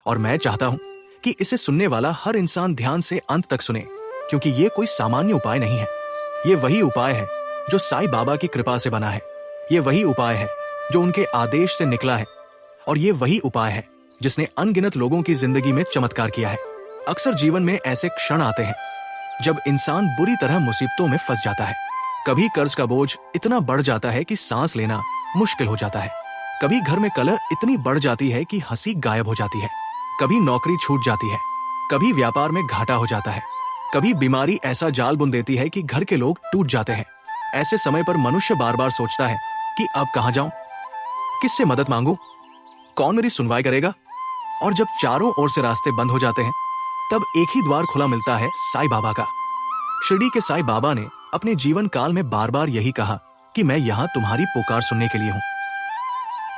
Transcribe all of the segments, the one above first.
और मैं चाहता हूँ कि इसे सुनने वाला हर इंसान ध्यान से अंत तक सुने, क्योंकि ये कोई सामान्य उपाय नहीं है। ये वही उपाय है जो साईं बाबा की कृपा से बना है। ये वही उपाय है जो उनके आदेश से निकला है। और ये वही उपाय है जिसने अनगिनत लोगों की जिंदगी में चमत्कार किया है। अक्सर जीवन में ऐसे क्षण आते हैं जब इंसान बुरी तरह मुसीबतों में फंस जाता है। कभी कर्ज का बोझ इतना बढ़ जाता है कि सांस लेना मुश्किल हो जाता है। कभी घर में कलह इतनी बढ़ जाती है कि हंसी गायब हो जाती है। कभी नौकरी छूट जाती है, कभी व्यापार में घाटा हो जाता है, कभी बीमारी ऐसा जाल बुन देती है कि घर के लोग टूट जाते हैं। ऐसे समय पर मनुष्य बार बार सोचता है कि अब कहां जाऊं, किससे मदद मांगू, कौन मेरी सुनवाई करेगा। और जब चारों ओर से रास्ते बंद हो जाते हैं, तब एक ही द्वार खुला मिलता है, साईं बाबा का। शिरडी के साईं बाबा ने अपने जीवन काल में बार बार यही कहा कि मैं यहां तुम्हारी पुकार सुनने के लिए हूं।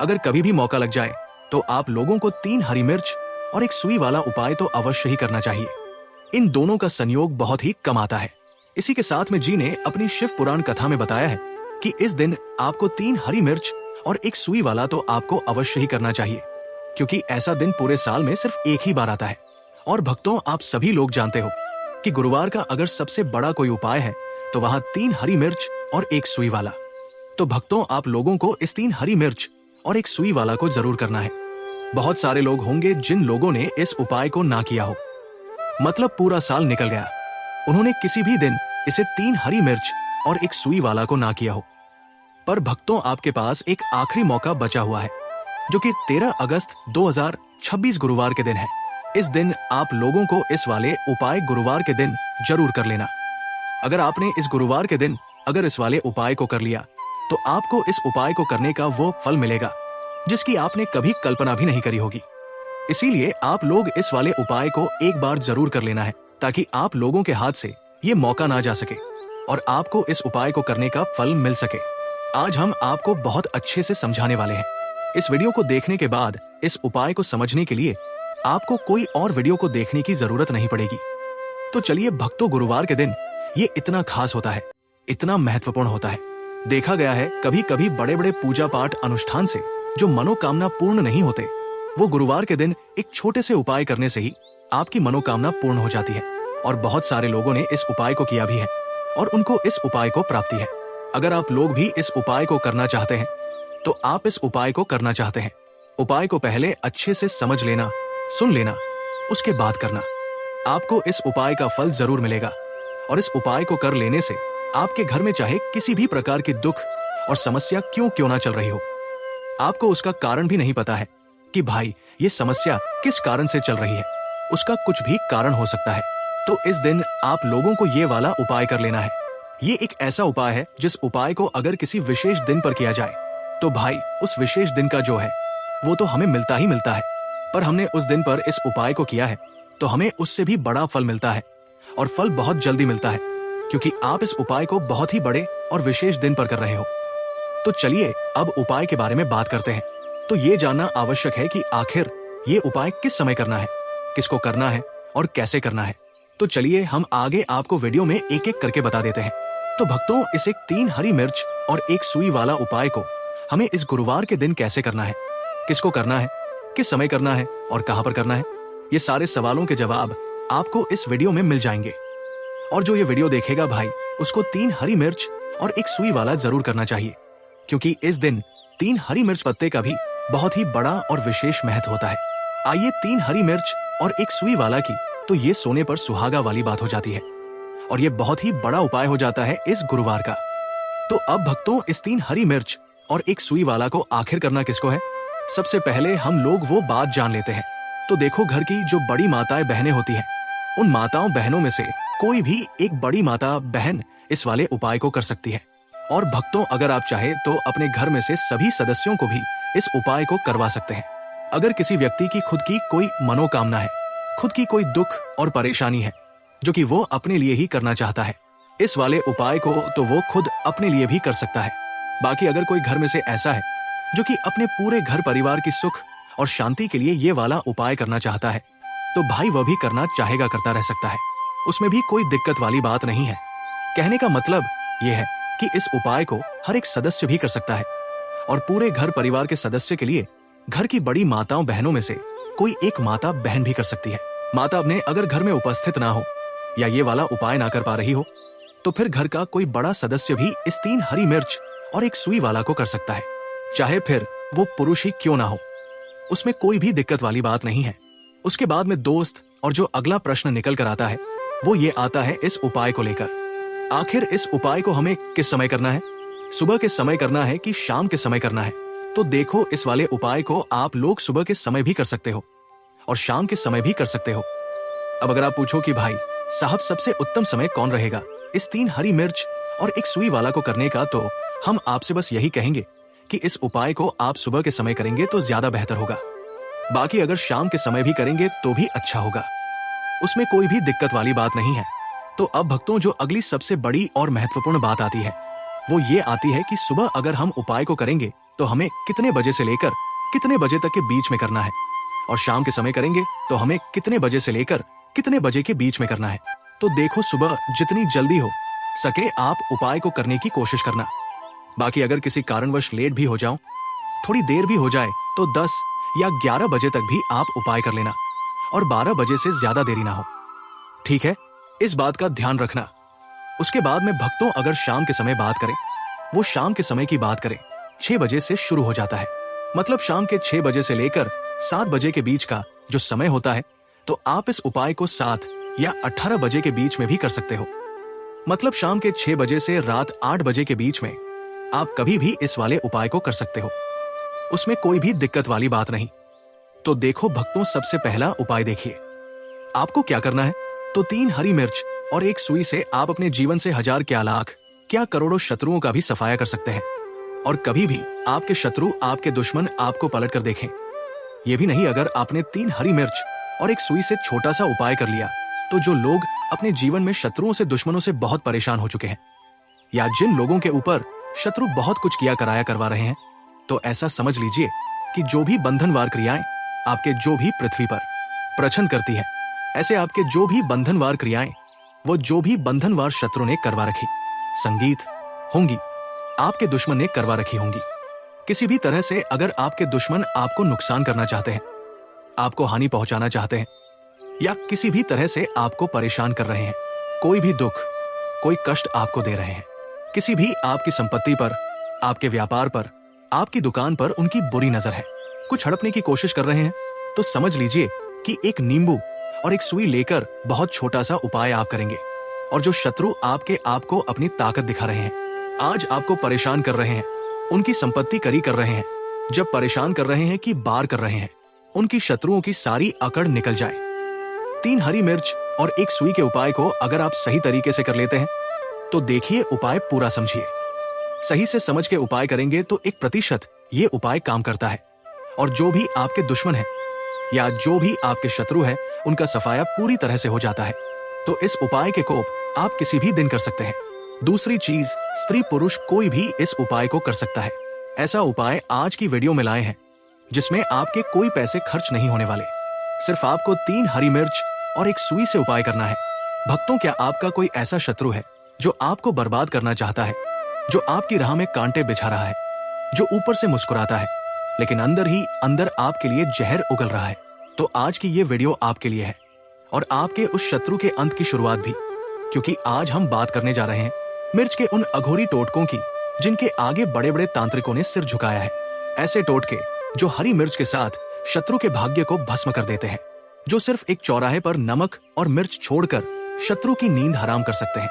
अगर कभी भी मौका लग जाए तो आप लोगों को 3 हरी मिर्च और एक सुई वाला उपाय तो अवश्य ही करना चाहिए। इन दोनों का संयोग बहुत ही कम आता है। इसी के साथ में जी ने अपनी शिव पुराण कथा में बताया है कि इस दिन आपको 3 हरी मिर्च और एक सुई वाला तो आपको अवश्य ही करना चाहिए, क्योंकि ऐसा दिन पूरे साल में सिर्फ एक ही बार आता है। और भक्तों, आप सभी लोग जानते हो कि गुरुवार का अगर सबसे बड़ा कोई उपाय है तो वहां 3 हरी मिर्च और एक सुई वाला। तो भक्तों, आप लोगों को इस 3 हरी मिर्च और एक सुई वाला को जरूर करना है। बहुत सारे लोग होंगे जिन लोगों ने इस उपाय को ना किया हो, मतलब पूरा साल निकल गया, उन्होंने किसी भी दिन इसे 3 हरी मिर्च और एक सुई वाला को ना किया हो। पर भक्तों, आपके पास एक आखिरी मौका बचा हुआ है, जो कि 13 अगस्त 2026 गुरुवार के दिन है। इस दिन आप लोगों को इस वाले उपाय गुरुवार के दिन जरूर कर लेना। अगर आपने इस गुरुवार के दिन अगर इस वाले उपाय को कर लिया तो आपको इस उपाय को करने का वो फल मिलेगा जिसकी आपने कभी कल्पना भी नहीं करी होगी। इसीलिए आप लोग इस वाले उपाय को एक बार जरूर कर लेना है, ताकि आप लोगों के हाथ से ये मौका ना जा सके और आपको इस उपाय को करने का फल मिल सके। आज हम आपको बहुत अच्छे से समझाने वाले हैं। इस वीडियो को देखने के बाद इस उपाय को समझने के लिए आपको कोई और वीडियो को देखने की जरूरत नहीं पड़ेगी। तो चलिए भक्तों, गुरुवार के दिन ये इतना खास होता है, इतना महत्वपूर्ण होता है। देखा गया है कभी कभी बड़े बड़े पूजा पाठ अनुष्ठान से जो मनोकामना पूर्ण नहीं होते, वो गुरुवार के दिन एक छोटे से उपाय करने से ही आपकी मनोकामना पूर्ण हो जाती है। और बहुत सारे लोगों ने इस उपाय को किया भी है और उनको इस उपाय को प्राप्ति है। अगर आप लोग भी इस उपाय को करना चाहते हैं तो आप इस उपाय को करना चाहते हैं। उपाय को पहले अच्छे से समझ लेना, सुन लेना, उसके बाद करना। आपको इस उपाय का फल जरूर मिलेगा। और इस उपाय को कर लेने से आपके घर में चाहे किसी भी प्रकार की दुख और समस्या क्यों ना चल रही हो, आपको उसका कारण भी नहीं पता है कि भाई ये समस्या किस कारण से चल रही है, उसका कुछ भी कारण हो सकता है, तो इस दिन आप लोगों को ये वाला उपाय कर लेना है। ये एक ऐसा उपाय है जिस उपाय को अगर किसी विशेष दिन पर किया जाए तो भाई उस विशेष दिन का जो है वो तो हमें मिलता ही मिलता है। पर हमने उस दिन पर इस उपाय को किया है तो हमें उससे भी बड़ा फल मिलता है, और फल बहुत जल्दी मिलता है, क्योंकि आप इस उपाय को बहुत ही बड़े और विशेष दिन पर कर रहे हो। तो चलिए अब उपाय के बारे में बात करते हैं। तो ये जानना आवश्यक है कि आखिर ये उपाय किस समय करना है, किसको करना है और कैसे करना है। तो चलिए हम आगे आपको वीडियो में एक एक करके बता देते हैं। तो भक्तों, इस एक 3 हरी मिर्च और एक सुई वाला उपाय को हमें इस गुरुवार के दिन कैसे करना है, किसको करना है, किस समय करना है और कहां पर करना है, ये सारे सवालों के जवाब आपको इस वीडियो में मिल जाएंगे। और जो ये वीडियो देखेगा भाई, उसको 3 हरी मिर्च और एक सुई वाला जरूर करना चाहिए, क्योंकि इस दिन 3 हरी मिर्च पत्ते का भी बहुत ही बड़ा और विशेष महत्व होता है। आइए 3 हरी मिर्च और एक सुई वाला की तो ये सोने पर सुहागा वाली बात हो जाती है, और ये बहुत ही बड़ा उपाय हो जाता है इस गुरुवार का। तो अब भक्तों, इस 3 हरी मिर्च और एक सुई वाला को आखिर करना किसको है, सबसे पहले हम लोग वो बात जान लेते हैं। तो देखो, घर की जो बड़ी माताएं बहनें होती हैं, उन माताओं बहनों में से कोई भी एक बड़ी माता बहन इस वाले उपाय को कर सकती है। और भक्तों, अगर आप चाहे तो अपने घर में से सभी सदस्यों को भी इस उपाय को करवा सकते हैं। अगर किसी व्यक्ति की खुद की कोई मनोकामना है, खुद की कोई दुख और परेशानी है जो कि वो अपने लिए ही करना चाहता है, इस वाले उपाय को तो वो खुद अपने लिए भी कर सकता है। बाकी अगर कोई घर में से ऐसा है जो कि अपने पूरे घर परिवार की सुख और शांति के लिए ये वाला उपाय करना चाहता है, तो भाई वह भी करना चाहेगा, करता रह सकता है। उसमें भी कोई दिक्कत वाली बात नहीं है। कहने का मतलब यह है कि इस उपाय को हर एक सदस्य भी कर सकता है, और पूरे घर परिवार के सदस्य के लिए घर की बड़ी माताओं बहनों में से कोई एक माता बहन भी कर सकती है। माता अपने अगर घर में उपस्थित ना हो या ये वाला उपाय ना कर पा रही हो तो फिर घर का कोई बड़ा सदस्य भी इस 3 हरी मिर्च और एक सुई वाला को कर सकता है, चाहे फिर वो पुरुष ही क्यों ना हो। उसमें कोई भी दिक्कत वाली बात नहीं है। उसके बाद में दोस्त और जो अगला प्रश्न निकल कर आता है वो ये आता है इस उपाय को लेकर। आखिर इस उपाय को हमें किस समय करना है? सुबह के समय करना है कि शाम के समय करना है? तो देखो, इस वाले उपाय को आप लोग सुबह के समय भी कर सकते हो और शाम के समय भी कर सकते हो। अब अगर आप पूछो कि भाई साहब सबसे उत्तम समय कौन रहेगा इस 3 हरी मिर्च और एक सुई वाला को करने का, तो हम आपसे बस यही कहेंगे कि इस उपाय को आप सुबह के समय करेंगे तो ज्यादा बेहतर होगा। बाकी अगर शाम के समय भी करेंगे तो भी अच्छा होगा, उसमें कोई भी दिक्कत वाली बात नहीं है। तो अब भक्तों, जो अगली सबसे बड़ी और महत्वपूर्ण बात आती है वो ये आती है कि सुबह अगर हम उपाय को करेंगे तो हमें कितने बजे से लेकर कितने बजे तक के बीच में करना है, और शाम के समय करेंगे तो हमें कितने बजे से लेकर कितने बजे के बीच में करना है। तो देखो, सुबह जितनी जल्दी हो सके आप उपाय को करने की कोशिश करना। बाकी अगर किसी कारणवश लेट भी हो जाओ, थोड़ी देर भी हो जाए, तो 10 या 11 बजे तक भी आप उपाय कर लेना और 12 बजे से ज्यादा देरी ना हो, ठीक है? इस बात का ध्यान रखना। उसके बाद में भक्तों, अगर शाम के समय बात करें, वो शाम के समय की बात करें 6 बजे से शुरू हो जाता है। मतलब शाम के 6 बजे से लेकर 7 बजे के बीच का जो समय होता है, तो आप इस उपाय को 7 या 18 बजे के बीच में भी कर सकते हो। मतलब शाम के 6 बजे से रात 8 बजे के बीच में आप कभी भी इस वाले उपाय को कर सकते हो, उसमें कोई भी दिक्कत वाली बात नहीं। तो देखो भक्तों, सबसे पहला उपाय देखिए। आपको क्या करना है, तो 3 हरी मिर्च और एक सुई से आप अपने जीवन से हजार क्या लाख क्या करोड़ों शत्रुओं का भी सफाया कर सकते हैं। और कभी भी आपके शत्रु, आपके दुश्मन आपको पलट कर देखें, ये भी नहीं। अगर आपने 3 हरी मिर्च और एक सुई से छोटा सा उपाय कर लिया, तो जो लोग अपने जीवन में शत्रुओं से, दुश्मनों से बहुत परेशान हो चुके हैं, या जिन लोगों के ऊपर शत्रु बहुत कुछ किया कराया करवा रहे हैं, तो ऐसा समझ लीजिए कि जो भी बंधनवार क्रियाएं आपके जो भी पृथ्वी पर प्रचंड करती है, ऐसे आपके जो भी बंधनवार क्रियाएं, वो जो भी बंधनवार शत्रु ने करवा रखी संगीत होंगी, आपके दुश्मन ने करवा रखी होंगी। किसी भी तरह से अगर आपके दुश्मन आपको नुकसान करना चाहते हैं, आपको हानि पहुंचाना चाहते हैं, या किसी भी तरह से आपको परेशान कर रहे हैं, कोई भी दुख, कोई कष्ट आपको दे रहे हैं, किसी भी आपकी संपत्ति पर, आपके व्यापार पर, आपकी दुकान पर उनकी बुरी नजर है, कुछ हड़पने की कोशिश कर रहे हैं, तो समझ लीजिए कि एक नींबू और एक सुई लेकर बहुत छोटा सा उपाय आप करेंगे। और जो शत्रु आपको अपनी ताकत दिखा रहे हैं, आज आपको परेशान कर रहे हैं, उनकी संपत्ति करी कर रहे हैं, जब परेशान कर रहे हैं कि बार कर रहे हैं, उनकी शत्रुओं की सारी अकड़ निकल जाए। 3 हरी मिर्च और एक सुई के उपाय को अगर आप सही तरीके से कर लेते हैं, तो देखिए, उपाय पूरा समझिए। सही से समझ के उपाय करेंगे तो 1% ये उपाय काम करता है, और जो भी आपके दुश्मन है या जो भी आपके शत्रु है, उनका सफाया पूरी तरह से हो जाता है। तो इस उपाय के कोप आप किसी भी दिन कर सकते हैं। दूसरी चीज, स्त्री पुरुष कोई भी इस उपाय को कर सकता है। ऐसा उपाय आज की वीडियो में लाए हैं जिसमें आपके कोई पैसे खर्च नहीं होने वाले। सिर्फ आपको 3 हरी मिर्च और एक सुई से उपाय करना है। भक्तों, क्या आपका कोई ऐसा शत्रु है जो आपको बर्बाद करना चाहता है, जो आपकी राह में कांटे बिछा रहा है, जो ऊपर से मुस्कुराता है लेकिन अंदर ही अंदर आपके लिए जहर उगल रहा है? तो आज की ये वीडियो आपके लिए है, और आपके उस शत्रु के अंत की शुरुआत भी, क्योंकि आज हम बात करने जा रहे हैं मिर्च के उन अघोरी टोटकों की जिनके आगे बड़े बड़े तांत्रिकों ने सिर झुकाया है। ऐसे टोटके जो हरी मिर्च के साथ शत्रु के भाग्य को भस्म कर देते हैं, जो सिर्फ एक चौराहे पर नमक और मिर्च छोड़कर शत्रु की नींद हराम कर सकते हैं।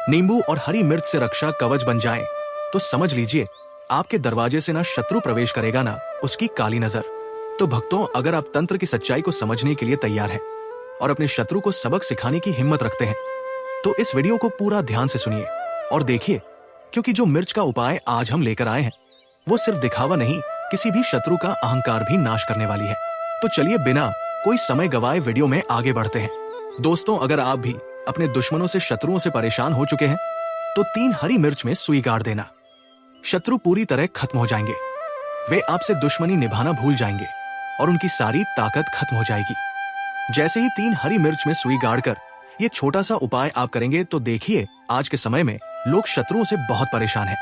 नींबू और हरी मिर्च से रक्षा कवच बन जाए तो समझ लीजिए आपके दरवाजे से ना शत्रु प्रवेश करेगा, ना उसकी काली नजर। तो भक्तों, अगर आप तंत्र की सच्चाई को समझने के लिए तैयार हैं और अपने शत्रु को सबक सिखाने की हिम्मत रखते हैं, तो इस वीडियो को पूरा ध्यान से सुनिए और देखिए, क्योंकि जो मिर्च का उपाय आज हम लेकर आए हैं वो सिर्फ दिखावा नहीं, किसी भी शत्रु का अहंकार भी नाश करने वाली है। तो चलिए बिना कोई समय गवाए वीडियो में आगे बढ़ते हैं। दोस्तों, अगर आप भी अपने दुश्मनों से, शत्रुओं से परेशान हो चुके हैं, तो 3 हरी मिर्च में सुई गाड़ देना। शत्रु पूरी तरह खत्म हो जाएंगे, वे आपसे दुश्मनी निभाना भूल जाएंगे और उनकी सारी ताकत खत्म हो जाएगी। जैसे ही 3 हरी मिर्च में सुई गाड़कर ये छोटा सा उपाय आप करेंगे, तो देखिए आज के समय में लोग शत्रुओं से बहुत परेशान हैं।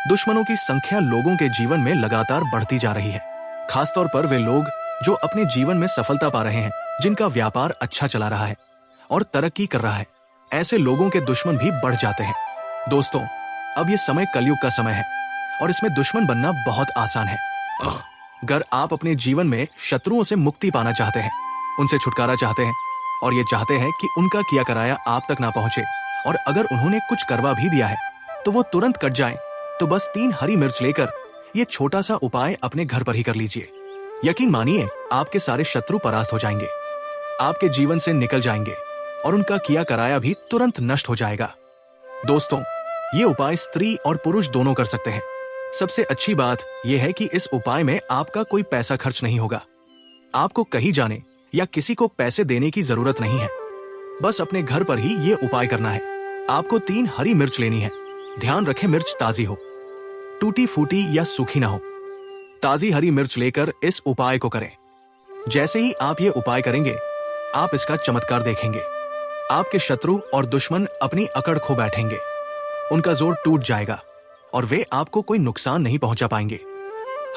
दुश्मनों की संख्या लोगों के जीवन में लगातार बढ़ती जा रही है। खासतौर पर वे लोग जो अपने जीवन में सफलता पा रहे हैं, जिनका व्यापार अच्छा चला रहा है और तरक्की कर रहा है, ऐसे लोगों के दुश्मन भी बढ़ जाते हैं। दोस्तों, अब ये समय कलयुग का समय है और इसमें दुश्मन बनना बहुत आसान है। अगर आप अपने जीवन में शत्रुओं से मुक्ति पाना चाहते हैं, उनसे छुटकारा चाहते हैं और ये चाहते हैं कि उनका किया कराया आप तक ना पहुंचे, और अगर उन्होंने कुछ करवा भी दिया है तो वो तुरंत कट जाए, तो बस 3 हरी मिर्च लेकर ये छोटा सा उपाय अपने घर पर ही कर लीजिए। यकीन मानिए, आपके सारे शत्रु परास्त हो जाएंगे, आपके जीवन से निकल जाएंगे और उनका किया कराया भी तुरंत नष्ट हो जाएगा। दोस्तों, ये उपाय स्त्री और पुरुष दोनों कर सकते हैं। सबसे अच्छी बात यह है कि इस उपाय में आपका कोई पैसा खर्च नहीं होगा। आपको कहीं जाने या किसी को पैसे देने की जरूरत नहीं है। बस अपने घर पर ही ये उपाय करना है। आपको 3 हरी मिर्च लेनी है। ध्यान रखें, मिर्च ताजी हो, टूटी फूटी या सूखी ना हो। ताजी हरी मिर्च लेकर इस उपाय को करें। जैसे ही आप ये उपाय करेंगे, आप इसका चमत्कार देखेंगे। आपके शत्रु और दुश्मन अपनी अकड़ खो बैठेंगे, उनका जोर टूट जाएगा और वे आपको कोई नुकसान नहीं पहुंचा पाएंगे।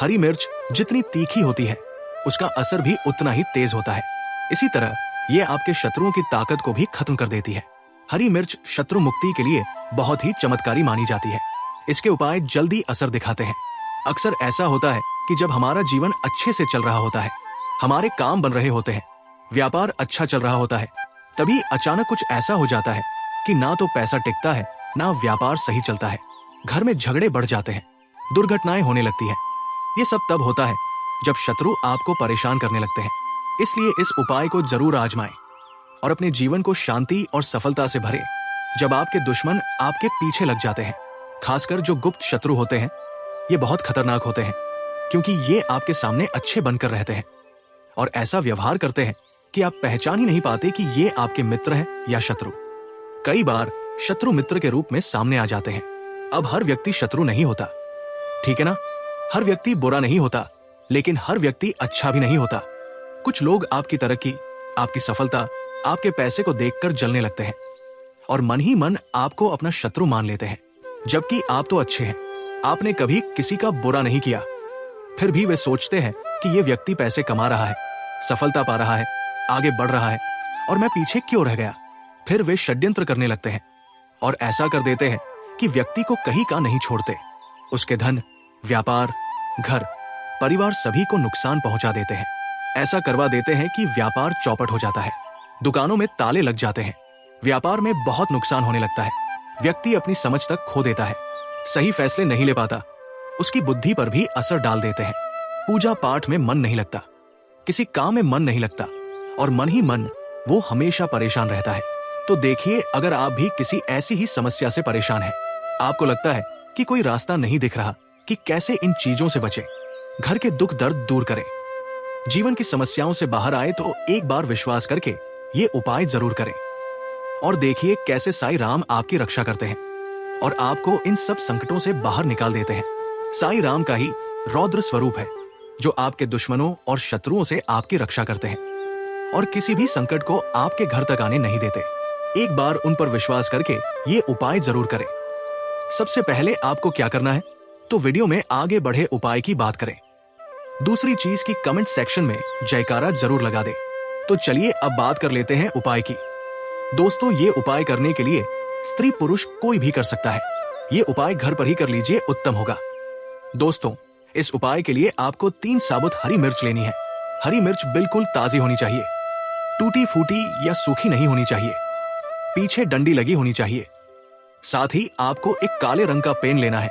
हरी मिर्च जितनी तीखी होती है, उसका असर भी उतना ही तेज होता है। इसी तरह ये आपके शत्रुओं की ताकत को भी खत्म कर देती है। हरी मिर्च शत्रु मुक्ति के लिए बहुत ही चमत्कारी मानी जाती है। इसके उपाय जल्दी असर दिखाते हैं। अक्सर ऐसा होता है कि जब हमारा जीवन अच्छे से चल रहा होता है, हमारे काम बन रहे होते हैं, व्यापार अच्छा चल रहा होता है, तभी अचानक कुछ ऐसा हो जाता है कि ना तो पैसा टिकता है, ना व्यापार सही चलता है। घर में झगड़े बढ़ जाते हैं, दुर्घटनाएं होने लगती हैं। ये सब तब होता है जब शत्रु आपको परेशान करने लगते हैं। इसलिए इस उपाय को जरूर आजमाएं और अपने जीवन को शांति और सफलता से भरें। जब आपके दुश्मन आपके पीछे लग जाते हैं, खासकर जो गुप्त शत्रु होते हैं, ये बहुत खतरनाक होते हैं, क्योंकि ये आपके सामने अच्छे बनकर रहते हैं और ऐसा व्यवहार करते हैं कि आप पहचान ही नहीं पाते कि ये आपके मित्र हैं या शत्रु। कई बार शत्रु मित्र के रूप में सामने आ जाते हैं। अब हर व्यक्ति शत्रु नहीं होता, ठीक है ना? हर व्यक्ति बुरा नहीं होता, लेकिन हर व्यक्ति अच्छा भी नहीं होता। कुछ लोग आपकी तरक्की, आपकी सफलता, आपके पैसे को देखकर जलने लगते हैं और मन ही मन आपको अपना शत्रु मान लेते हैं, जबकि आप तो अच्छे हैं, आपने कभी किसी का बुरा नहीं किया। फिर भी वे सोचते हैं कि ये व्यक्ति पैसे कमा रहा है, सफलता पा रहा है, आगे बढ़ रहा है, और मैं पीछे क्यों रह गया। फिर वे षड्यंत्र करने लगते हैं और ऐसा कर देते हैं कि व्यक्ति को कहीं का नहीं छोड़ते। उसके धन, व्यापार, घर, परिवार सभी को नुकसान पहुंचा देते हैं। ऐसा करवा देते हैं कि व्यापार चौपट हो जाता है, दुकानों में ताले लग जाते हैं, व्यापार में बहुत नुकसान होने लगता है। व्यक्ति अपनी समझ तक खो देता है, सही फैसले नहीं ले पाता, उसकी बुद्धि पर भी असर डाल देते हैं। पूजा पाठ में मन नहीं लगता, किसी काम में मन नहीं लगता और मन ही मन वो हमेशा परेशान रहता है। तो देखिए, अगर आप भी किसी ऐसी ही समस्या से परेशान हैं, आपको लगता है कि कोई रास्ता नहीं दिख रहा कि कैसे इन चीजों से बचें, घर के दुख दर्द दूर करें, जीवन की समस्याओं से बाहर आए, तो एक बार विश्वास करके ये उपाय जरूर करें और देखिए कैसे साईं राम आपकी रक्षा करते हैं और आपको इन सब संकटों से बाहर निकाल देते हैं। साईं राम का ही रौद्र स्वरूप है, जो आपके दुश्मनों और शत्रुओं से आपकी रक्षा करते हैं और किसी भी संकट को आपके घर तक आने नहीं देते। एक बार उन पर विश्वास करके ये उपाय जरूर करें। सबसे पहले आपको क्या करना है, तो वीडियो में आगे बढ़े उपाय की बात करें। दूसरी चीज की कमेंट सेक्शन में जयकारा जरूर लगा दें। तो चलिए अब बात कर लेते हैं उपाय की। दोस्तों, ये उपाय करने के लिए स्त्री पुरुष कोई भी कर सकता है। ये उपाय घर पर ही कर लीजिए, उत्तम होगा। दोस्तों, इस उपाय के लिए आपको 3 साबुत हरी मिर्च लेनी है। हरी मिर्च बिल्कुल ताजी होनी चाहिए, टूटी फूटी या सूखी नहीं होनी चाहिए, पीछे डंडी लगी होनी चाहिए। साथ ही आपको एक काले रंग का पेन लेना है।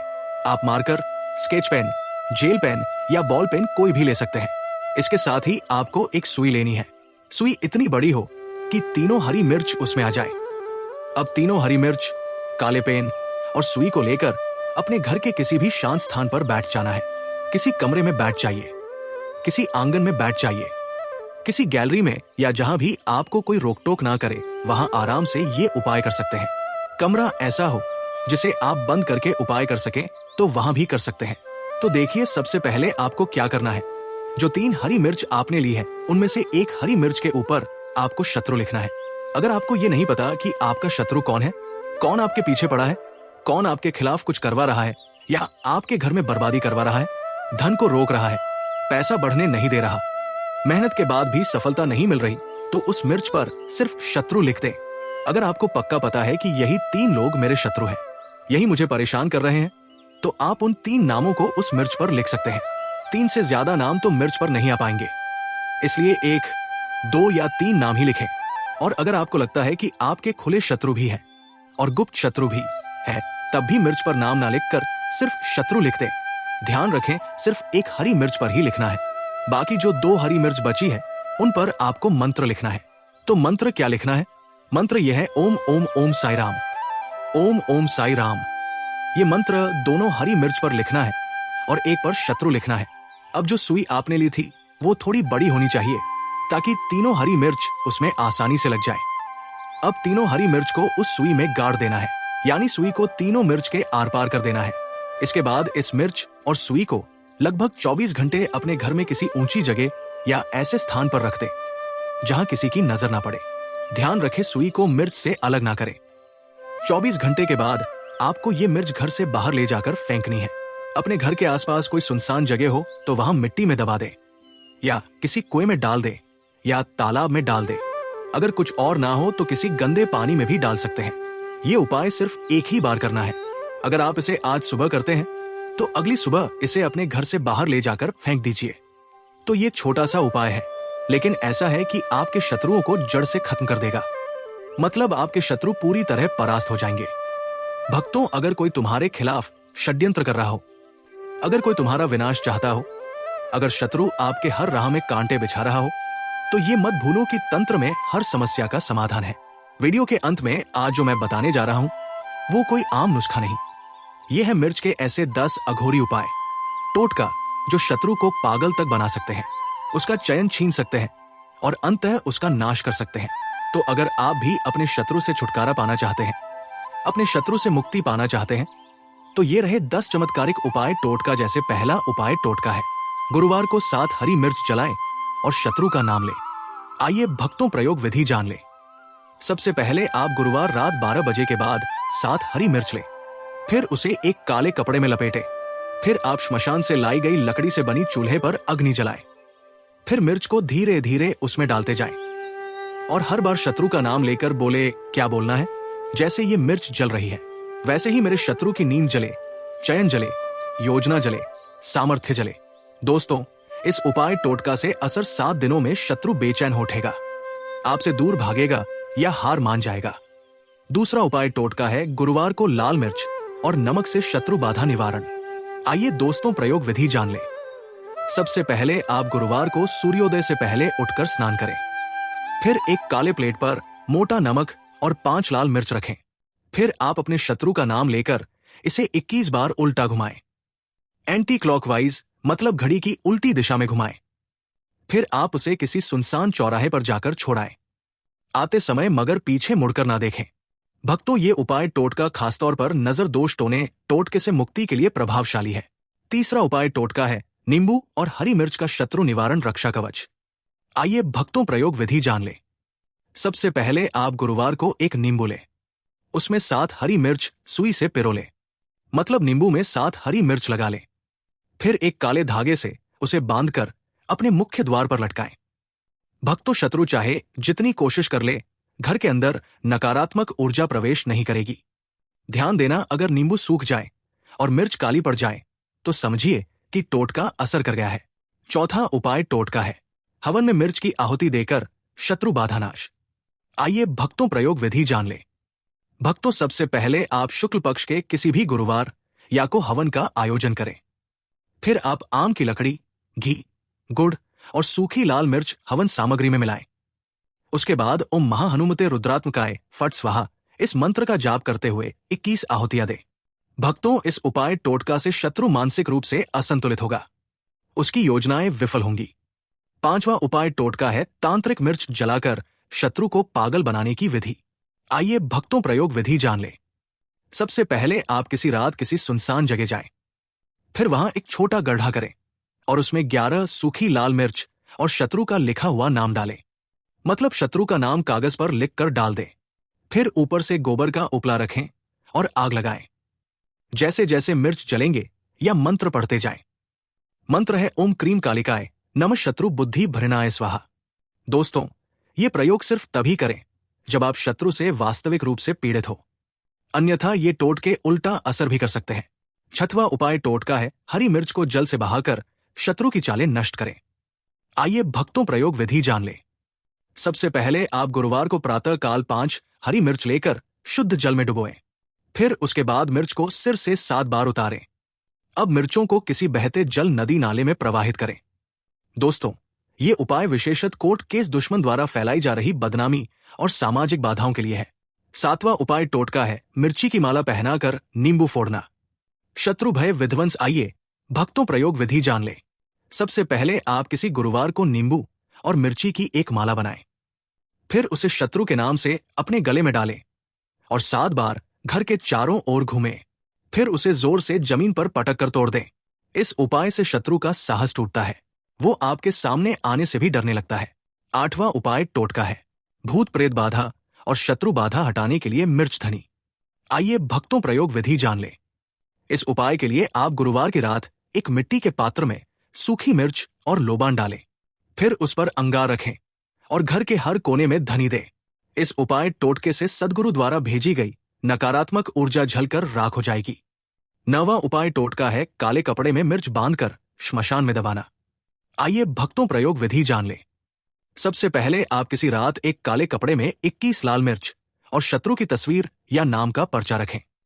आप marker, sketch pen, gel pen या बॉल पेन कोई भी ले सकते हैं। इसके साथ ही आपको एक सुई लेनी है। सुई इतनी बड़ी हो कि तीनों हरी मिर्च उसमें आ जाए। अब तीनों हरी मिर्च, काले पेन और सुई को लेकर अपने घर के किसी भी शांत स्थान पर बैठ जाना है। किसी कमरे में बैठ जाइए, किसी आंगन में बैठ जाइए, किसी गैलरी में या जहां भी आपको कोई रोक टोक ना करे, वहां आराम से ये उपाय कर सकते हैं। कमरा ऐसा हो जिसे आप बंद करके उपाय कर सकें, तो वहां भी कर सकते हैं। तो देखिए, सबसे पहले आपको क्या करना है। जो 3 हरी मिर्च आपने ली है, उनमें से एक हरी मिर्च के ऊपर आपको शत्रु लिखना है। अगर आपको ये नहीं पता कि आपका शत्रु कौन है, कौन आपके पीछे पड़ा है, कौन आपके खिलाफ कुछ करवा रहा है या आपके घर में बर्बादी करवा रहा है, धन को रोक रहा है, पैसा बढ़ने नहीं दे रहा, मेहनत के बाद भी सफलता नहीं मिल रही तो उस मिर्च पर सिर्फ शत्रु लिख दें। अगर आपको पक्का पता है कि यही 3 लोग मेरे शत्रु हैं, यही मुझे परेशान कर रहे हैं, तो आप उन 3 नामों को उस मिर्च पर लिख सकते हैं। 3 से ज्यादा नाम तो मिर्च पर नहीं आ पाएंगे, इसलिए 1, 2 या 3 नाम ही लिखें। और अगर आपको लगता है कि आपके खुले शत्रु भी हैं और गुप्त शत्रु भी है, तब भी मिर्च पर नाम ना लिखकर सिर्फ शत्रु लिख दें। ध्यान रखें, सिर्फ एक हरी मिर्च पर ही लिखना है। बाकी जो 2 हरी मिर्च बची है उन पर आपको मंत्र लिखना है। तो मंत्र क्या लिखना है? मंत्र यह है ओम ओम ओम साई राम, ओम ओम साई राम। ये मंत्र दोनों हरी मिर्च पर लिखना है और एक पर शत्रु लिखना है। अब जो सुई आपने ली थी वो थोड़ी बड़ी होनी चाहिए ताकि तीनों हरी मिर्च उसमें आसानी से लग जाए। अब तीनों हरी मिर्च को उस सुई में गाड़ देना है, यानी सुई को तीनों मिर्च के आर पार कर देना है। इसके बाद इस मिर्च और सुई को लगभग 24 घंटे अपने घर में किसी ऊंची जगह या ऐसे स्थान पर रख दे जहां किसी की नजर ना पड़े। ध्यान रखें, सुई को मिर्च से अलग ना करें। 24 घंटे के बाद आपको ये मिर्च घर से बाहर ले जाकर फेंकनी है। अपने घर के आसपास कोई सुनसान जगह हो तो वहां मिट्टी में दबा दे या किसी कुएं में डाल दे या तालाब में डाल दे। अगर कुछ और ना हो तो किसी गंदे पानी में भी डाल सकते हैं। ये उपाय सिर्फ एक ही बार करना है। अगर आप इसे आज सुबह करते हैं तो अगली सुबह इसे अपने घर से बाहर ले जाकर फेंक दीजिए। तो ये छोटा सा उपाय है, लेकिन ऐसा है कि आपके शत्रुओं को जड़ से खत्म कर देगा। मतलब आपके शत्रु पूरी तरह परास्त हो जाएंगे। भक्तों, अगर कोई तुम्हारे खिलाफ षड्यंत्र कर रहा हो, अगर कोई तुम्हारा विनाश चाहता हो, अगर शत्रु आपके हर राह में कांटे बिछा रहा हो, तो ये मत भूलो कि तंत्र में हर समस्या का समाधान है। वीडियो के अंत में आज जो मैं बताने जा रहा हूं वो कोई आम नुस्खा नहीं, ये है मिर्च के ऐसे 10 अघोरी उपाय, टोटका, जो शत्रु को पागल तक बना सकते हैं, उसका चयन छीन सकते हैं और अंततः उसका नाश कर सकते हैं। तो अगर आप भी अपने शत्रु से छुटकारा पाना चाहते हैं, अपने शत्रु से मुक्ति पाना चाहते हैं, तो ये रहे 10 चमत्कारिक उपाय टोटका। जैसे पहला उपाय टोटका है, गुरुवार को 7 हरी मिर्च जलाएं और शत्रु का नाम लें। आइए भक्तों, प्रयोग विधि जान लें। सबसे पहले आप गुरुवार रात 12 बजे के बाद 7 हरी मिर्च लें, फिर उसे एक काले कपड़े में लपेटें। फिर आप श्मशान से लाई गई लकड़ी से बनी चूल्हे पर अग्नि जलाएं। फिर मिर्च को धीरे धीरे उसमें डालते जाएं और हर बार शत्रु का नाम लेकर बोले, क्या बोलना है? जैसे ये मिर्च जल रही है वैसे ही मेरे शत्रु की नींद जले, चयन जले, योजना जले, सामर्थ्य जले। दोस्तों, इस उपाय टोटका से असर 7 दिनों में शत्रु बेचैन हो उठेगा, आपसे दूर भागेगा या हार मान जाएगा। दूसरा उपाय टोटका है, गुरुवार को लाल मिर्च और नमक से शत्रु बाधा निवारण। आइए दोस्तों, प्रयोग विधि जान लें। सबसे पहले आप गुरुवार को सूर्योदय से पहले उठकर स्नान करें। फिर एक काले प्लेट पर मोटा नमक और 5 लाल मिर्च रखें। फिर आप अपने शत्रु का नाम लेकर इसे 21 बार उल्टा घुमाएं, एंटी क्लॉकवाइज, मतलब घड़ी की उल्टी दिशा में घुमाएं। फिर आप उसे किसी सुनसान चौराहे पर जाकर छोड़ाएं, आते समय मगर पीछे मुड़कर ना देखें। भक्तों, ये उपाय टोटका खासतौर पर नजर दोष टोने टोटके से मुक्ति के लिए प्रभावशाली है। तीसरा उपाय टोटका है, नींबू और हरी मिर्च का शत्रु निवारण रक्षा कवच। आइए भक्तों, प्रयोग विधि जान लें। सबसे पहले आप गुरुवार को एक नींबू लें, उसमें 7 हरी मिर्च सुई से पिरो लें, मतलब नींबू में 7 हरी मिर्च लगा लें। फिर एक काले धागे से उसे बांधकर अपने मुख्य द्वार पर लटकाएं। भक्तों, शत्रु चाहे जितनी कोशिश कर ले, घर के अंदर नकारात्मक ऊर्जा प्रवेश नहीं करेगी। ध्यान देना, अगर नींबू सूख जाए और मिर्च काली पड़ जाए तो समझिए कि टोटका असर कर गया है। चौथा उपाय टोटका है, हवन में मिर्च की आहुति देकर शत्रु बाधा नाश। आइए भक्तों, प्रयोग विधि जान लें। भक्तों, सबसे पहले आप शुक्ल पक्ष के किसी भी गुरुवार या को हवन का आयोजन करें। फिर आप आम की लकड़ी, घी, गुड़ और सूखी लाल मिर्च हवन सामग्री में मिलाएं। उसके बाद ओम महाहनुमते रुद्रात्मकाय फट स्वाहा इस मंत्र का जाप करते हुए 21 आहुतियां दें। भक्तों, इस उपाय टोटका से शत्रु मानसिक रूप से असंतुलित होगा, उसकी योजनाएं विफल होंगी। पांचवा उपाय टोटका है, तांत्रिक मिर्च जलाकर शत्रु को पागल बनाने की विधि। आइए भक्तों, प्रयोग विधि जान लें। सबसे पहले आप किसी रात किसी सुनसान जगह जाएं, फिर वहां एक छोटा गड्ढा करें और उसमें 11 सूखी लाल मिर्च और शत्रु का लिखा हुआ नाम डालें, मतलब शत्रु का नाम कागज पर लिखकर डाल दें। फिर ऊपर से गोबर का उपला रखें और आग लगाएं। जैसे जैसे मिर्च जलेंगे या मंत्र पढ़ते जाएं। मंत्र है ओम क्रीम कालिकाय नमः शत्रु बुद्धि भृणाय स्वाहा। दोस्तों, ये प्रयोग सिर्फ तभी करें जब आप शत्रु से वास्तविक रूप से पीड़ित हो, अन्यथा ये टोटके उल्टा असर भी कर सकते हैं। छठवां उपाय टोटका है हरी मिर्च को जल से बहाकर शत्रु की चालें नष्ट करें। आइए भक्तों प्रयोग विधि जान लें। सबसे पहले आप गुरुवार को प्रातः काल 5 हरी मिर्च लेकर शुद्ध जल में डुबोएं। फिर उसके बाद मिर्च को सिर से 7 बार उतारें। अब मिर्चों को किसी बहते जल नदी नाले में प्रवाहित करें। दोस्तों, ये उपाय विशेषत कोर्ट केस दुश्मन द्वारा फैलाई जा रही बदनामी और सामाजिक बाधाओं के लिए है। सातवां उपाय टोटका है मिर्ची की माला पहनाकर नींबू फोड़ना। शत्रु भय विध्वंस। आइए भक्तों प्रयोग विधि जान लें। सबसे पहले आप किसी गुरुवार को नींबू और मिर्ची की एक माला बनाएं। फिर उसे शत्रु के नाम से अपने गले में डालें और 7 बार घर के चारों ओर घूमें। फिर उसे जोर से जमीन पर पटक कर तोड़ दें। इस उपाय से शत्रु का साहस टूटता है, वो आपके सामने आने से भी डरने लगता है। आठवां उपाय टोटका है भूत प्रेत बाधा और शत्रु बाधा हटाने के लिए मिर्च धनी। आइए भक्तों प्रयोग विधि जान लें। इस उपाय के लिए आप गुरुवार की रात एक मिट्टी के पात्र में सूखी मिर्च और लोबान डालें। फिर उस पर अंगार रखें और घर के हर कोने में धनी दें। इस उपाय टोटके से सद्गुरु द्वारा भेजी गई नकारात्मक ऊर्जा झलकर राख हो जाएगी। नौवां उपाय टोटका है काले कपड़े में मिर्च बांधकर श्मशान में दबाना। आइए भक्तों प्रयोग विधि जान लें। सबसे पहले आप किसी रात एक काले कपड़े में 21 लाल मिर्च और शत्रु की तस्वीर या नाम का पर्चा रखें।